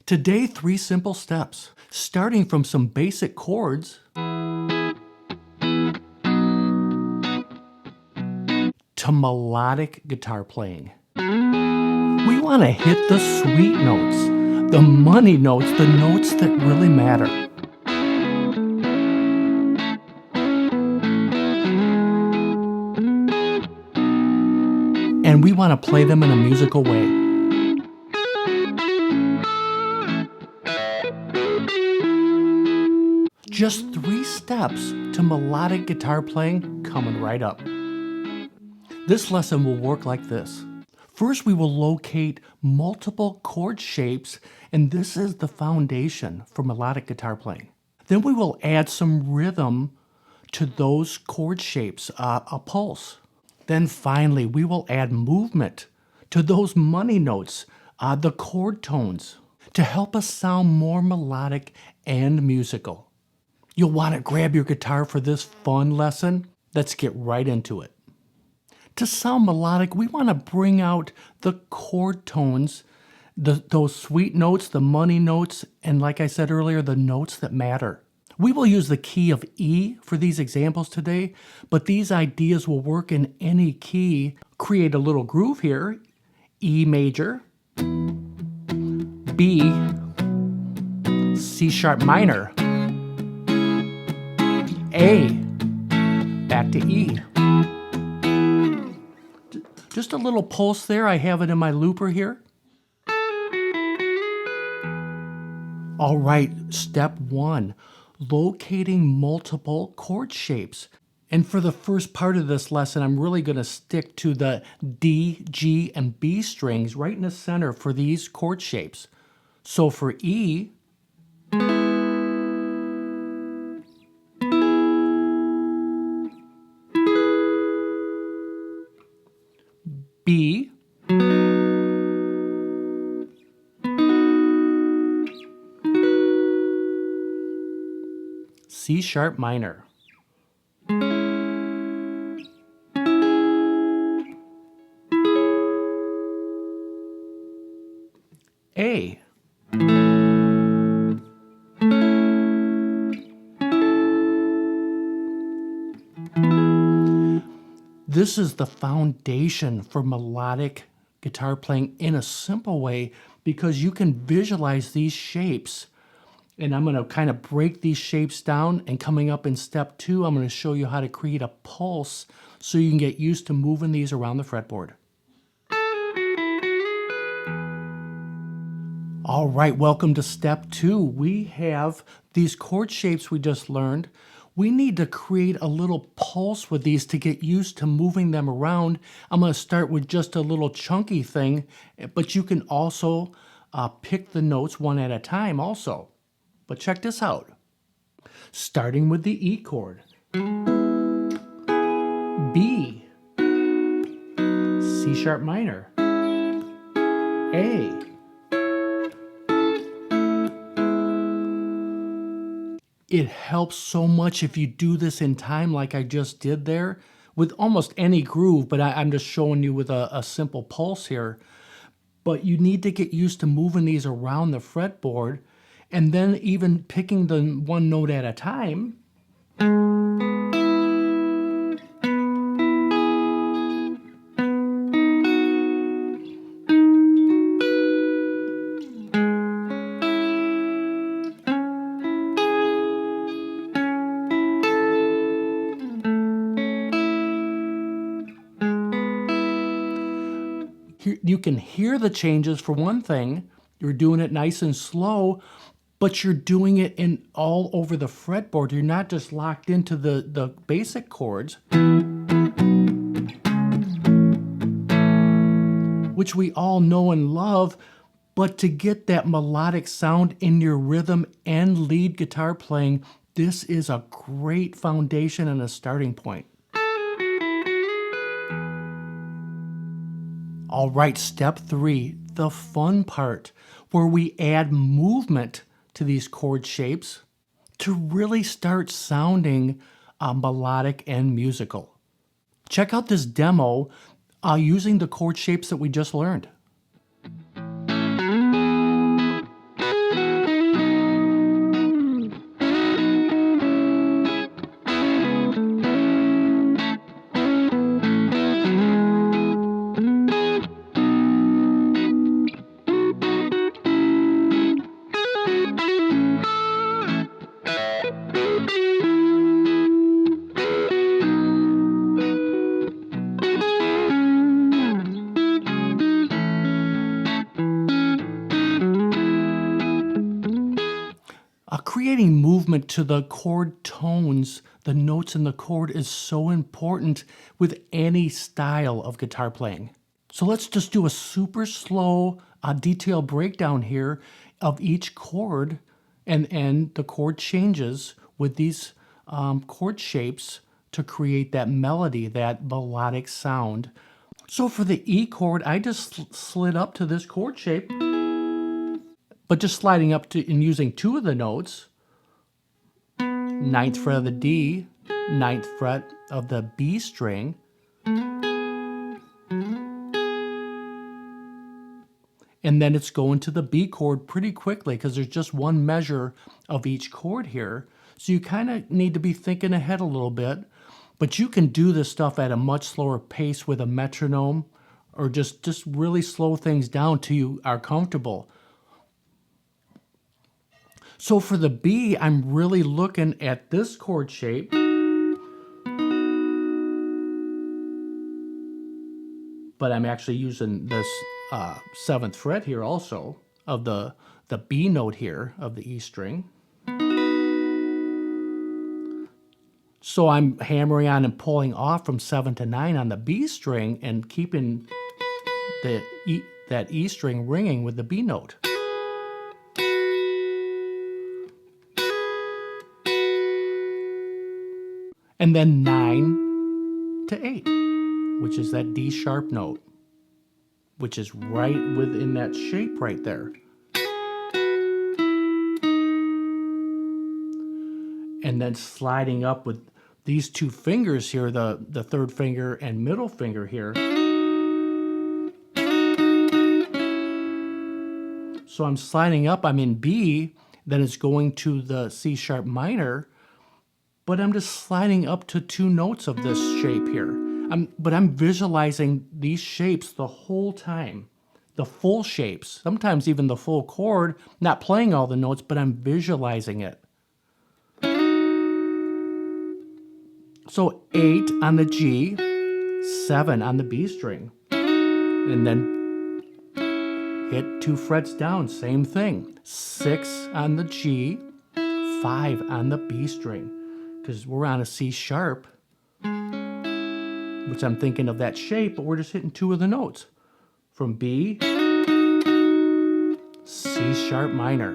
Today, 3 simple steps, starting from some basic chords to melodic guitar playing. We want to hit the sweet notes, the money notes, the notes that really matter. And we want to play them in a musical way. Just 3 steps to melodic guitar playing coming right up. This lesson will work like this. First, we will locate multiple chord shapes, and this is the foundation for melodic guitar playing. Then we will add some rhythm to those chord shapes, a pulse. Then finally, we will add movement to those money notes, the chord tones, to help us sound more melodic and musical. You'll want to grab your guitar for this fun lesson. Let's get right into it. To sound melodic, we want to bring out the chord tones, those sweet notes, the money notes, and like I said earlier, the notes that matter. We will use the key of E for these examples today, but these ideas will work in any key. Create a little groove here. E major, B, C sharp minor, A, back to E. Just a little pulse there. I have it in my looper here. All right, step 1, locating multiple chord shapes. And for the first part of this lesson, I'm really going to stick to the D, G, and B strings right in the center for these chord shapes. So for E, B, C sharp minor, A, this is the foundation for melodic guitar playing in a simple way because you can visualize these shapes. And I'm going to kind of break these shapes down, and coming up in step 2, I'm going to show you how to create a pulse so you can get used to moving these around the fretboard. All right, welcome to step 2. We have these chord shapes we just learned. We need to create a little pulse with these to get used to moving them around. I'm going to start with just a little chunky thing, but you can also pick the notes one at a time also. But check this out. Starting with the E chord. B, C sharp minor, A, it helps so much if you do this in time like I just did there with almost any groove, but I'm just showing you with a simple pulse here. But you need to get used to moving these around the fretboard and then even picking the one note at a time. You can hear the changes for one thing. You're doing it nice and slow, but you're doing it in all over the fretboard. You're not just locked into the basic chords, which we all know and love, but to get that melodic sound in your rhythm and lead guitar playing, this is a great foundation and a starting point. All right, step 3, the fun part, where we add movement to these chord shapes to really start sounding melodic and musical. Check out this demo using the chord shapes that we just learned. Creating movement to the chord tones, the notes in the chord, is so important with any style of guitar playing. So let's just do a super slow, detailed breakdown here of each chord and the chord changes with these chord shapes to create that melody, that melodic sound. So for the E chord, I just slid up to this chord shape, but just sliding up to and using two of the notes, 9th fret of the D, 9th fret of the B string, and then it's going to the B chord pretty quickly because there's just one measure of each chord here. So you kind of need to be thinking ahead a little bit, but you can do this stuff at a much slower pace with a metronome, or just really slow things down till you are comfortable. So for the B, I'm really looking at this chord shape, but I'm actually using this 7th fret here also of the B note here of the E string. So I'm hammering on and pulling off from 7 to 9 on the B string and keeping that E string ringing with the B note. And then 9 to 8, which is that D sharp note, which is right within that shape right there. And then sliding up with these two fingers here, the 3rd finger and middle finger here. So I'm sliding up, I'm in B, then it's going to the C sharp minor, but I'm just sliding up to two notes of this shape here. But I'm visualizing these shapes the whole time, the full shapes, sometimes even the full chord, not playing all the notes, but I'm visualizing it. So 8 on the G, 7 on the B string, and then hit 2 frets down, same thing. 6 on the G, 5 on the B string, because we're on a C sharp, which I'm thinking of that shape, but we're just hitting 2 of the notes. From B, C sharp minor.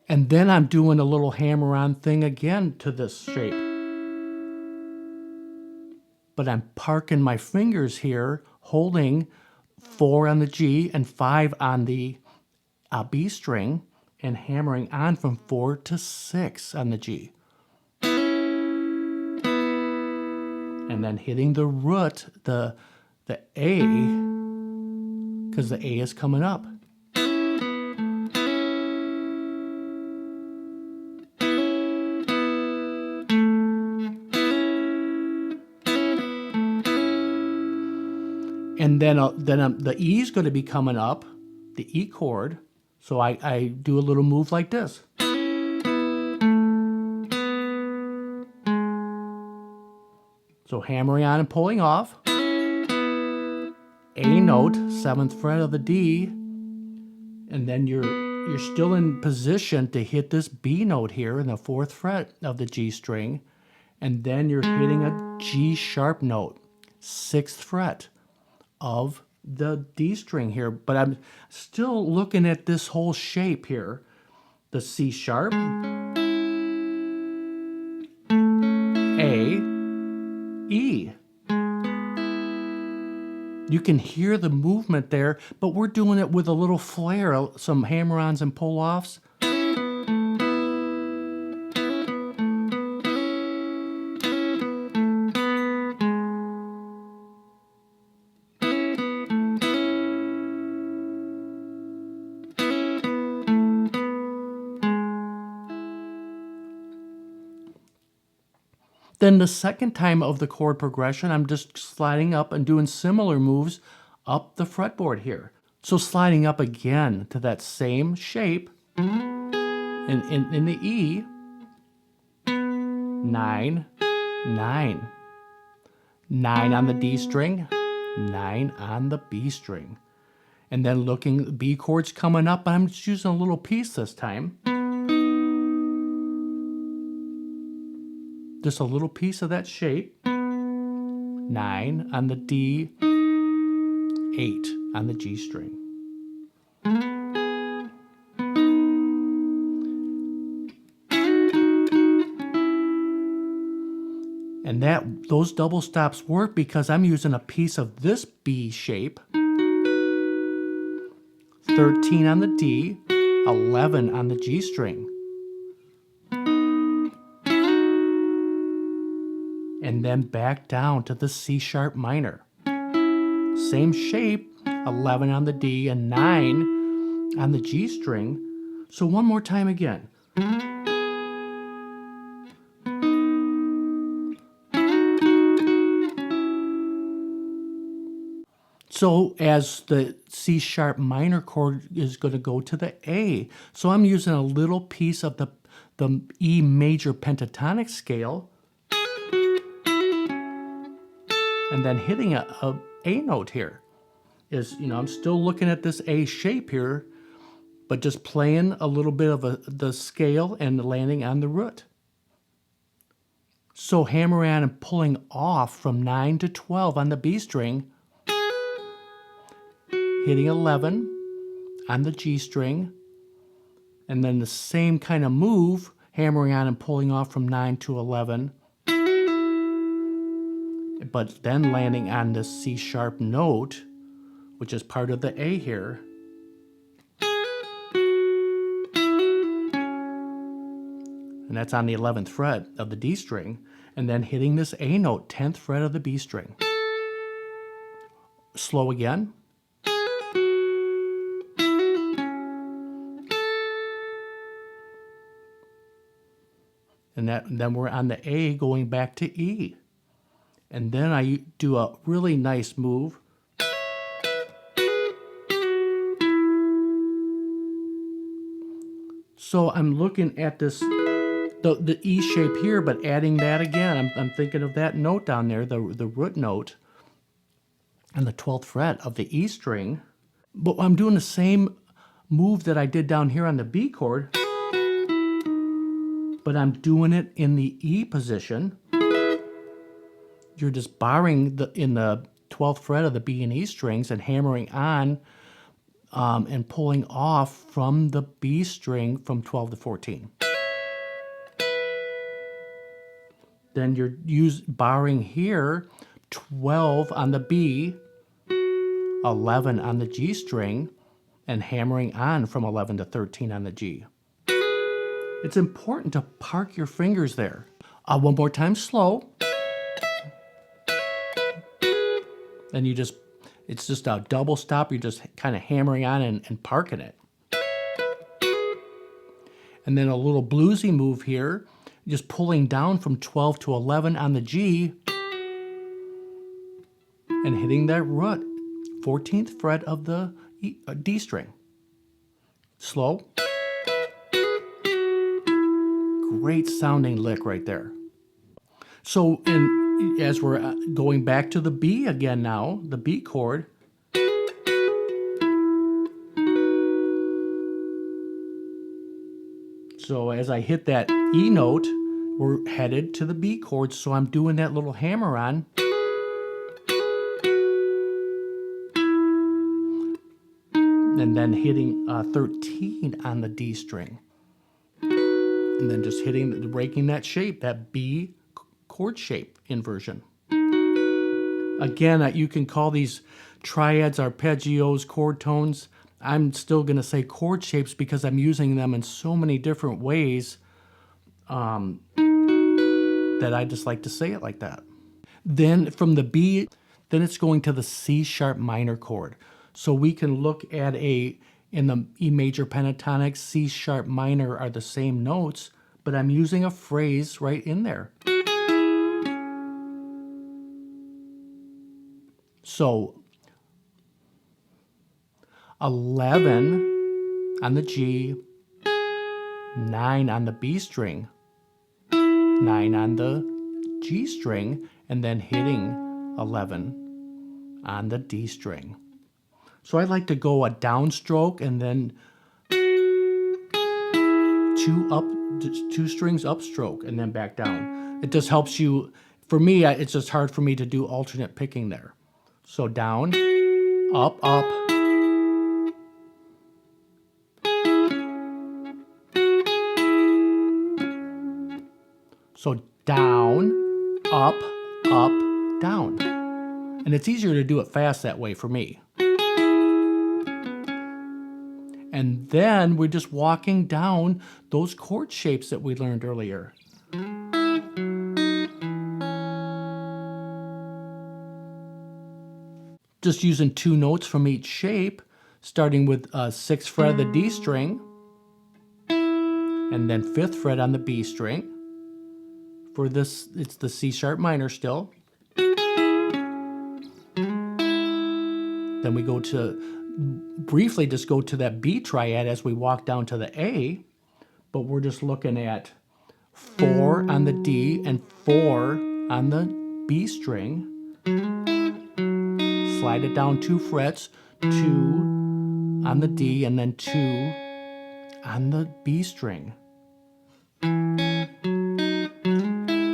And then I'm doing a little hammer-on thing again to this shape. But I'm parking my fingers here, holding 4 on the G and 5 on the B string, and hammering on from 4 to 6 on the G. And then hitting the root, the A, because the A is coming up. And then the E is going to be coming up, the E chord. So I do a little move like this. So hammering on and pulling off. A note, 7th fret of the D, and then you're still in position to hit this B note here in the 4th fret of the G string, and then you're hitting a G sharp note, 6th fret of the D string here. But I'm still looking at this whole shape here. The C sharp, A, E. You can hear the movement there, but we're doing it with a little flair, some hammer-ons and pull-offs. Then the second time of the chord progression, I'm just sliding up and doing similar moves up the fretboard here. So sliding up again to that same shape in the E, 9, 9. 9 on the D string, 9 on the B string. And then looking, B chord's coming up, but I'm just using a little piece this time. just a little piece of that shape. 9 on the D, 8 on the G string. And those double stops work because I'm using a piece of this B shape, 13 on the D, 11 on the G string. And then back down to the C sharp minor. Same shape, 11 on the D and 9 on the G string. So one more time again. So as the C sharp minor chord is going to go to the A. So I'm using a little piece of the E major pentatonic scale and then hitting a note here. I'm still looking at this A shape here, but just playing a little bit of the scale and landing on the root. So hammer on and pulling off from 9 to 12 on the B string, hitting 11 on the G string, and then the same kind of move, hammering on and pulling off from 9 to 11, but then landing on the C sharp note, which is part of the A here. And that's on the 11th fret of the D string, and then hitting this A note, 10th fret of the B string. Slow again. And then we're on the A going back to E. And then I do a really nice move. So I'm looking at this, the E shape here, but adding that again. I'm thinking of that note down there, the root note, and the 12th fret of the E string. But I'm doing the same move that I did down here on the B chord, but I'm doing it in the E position. You're just barring in the 12th fret of the B and E strings and hammering on and pulling off from the B string from 12 to 14. Then you're barring here 12 on the B, 11 on the G string, and hammering on from 11 to 13 on the G. It's important to park your fingers there. One more time, slow. And it's just a double stop. You're just kind of hammering on and parking it. And then a little bluesy move here, just pulling down from 12 to 11 on the G and hitting that root, 14th fret of the D string. Slow. Great sounding lick right there. So as we're going back to the B again now, the B chord, so as I hit that E note, we're headed to the B chord, so I'm doing that little hammer on. And then hitting 13 on the D string. And then just breaking that shape, that B chord shape inversion. Again, you can call these triads, arpeggios, chord tones. I'm still going to say chord shapes because I'm using them in so many different ways that I just like to say it like that. Then from the B, then it's going to the C sharp minor chord. So we can look at in the E major pentatonic, C sharp minor are the same notes, but I'm using a phrase right in there. So 11 on the G, 9 on the B string, 9 on the G string, and then hitting 11 on the D string. So I like to go a downstroke and then two strings upstroke and then back down. It just helps you. For me, it's just hard for me to do alternate picking there. So down, up, up. So down, up, up, down. And it's easier to do it fast that way for me. And then we're just walking down those chord shapes that we learned earlier. Just using 2 notes from each shape, starting with 6th fret of the D string, and then 5th fret on the B string. For this, it's the C sharp minor still. Then we go to, briefly just go to that B triad as we walk down to the A, but we're just looking at 4 on the D and 4 on the B string. Slide it down 2 frets, 2 on the D and then 2 on the B string.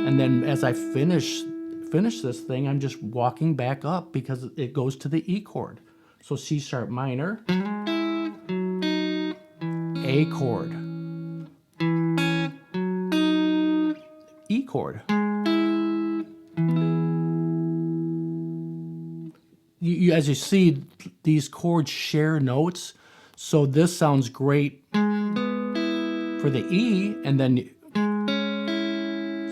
And then as I finish this thing, I'm just walking back up because it goes to the E chord. So C sharp minor, A chord, E chord. As you see, these chords share notes. So this sounds great for the E, and then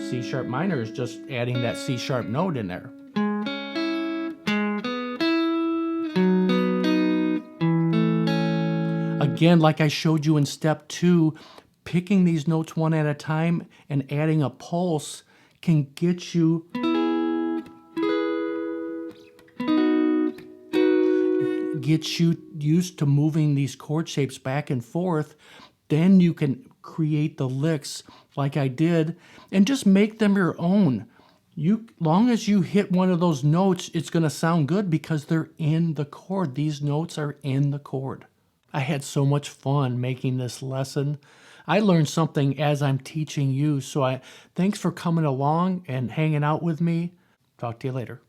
C sharp minor is just adding that C sharp note in there. Again, like I showed you in step 2, picking these notes one at a time and adding a pulse can get you used to moving these chord shapes back and forth. Then you can create the licks like I did and just make them your own. Long as you hit one of those notes, it's going to sound good because they're in the chord. These notes are in the chord. I had so much fun making this lesson. I learned something as I'm teaching you. So thanks for coming along and hanging out with me. Talk to you later.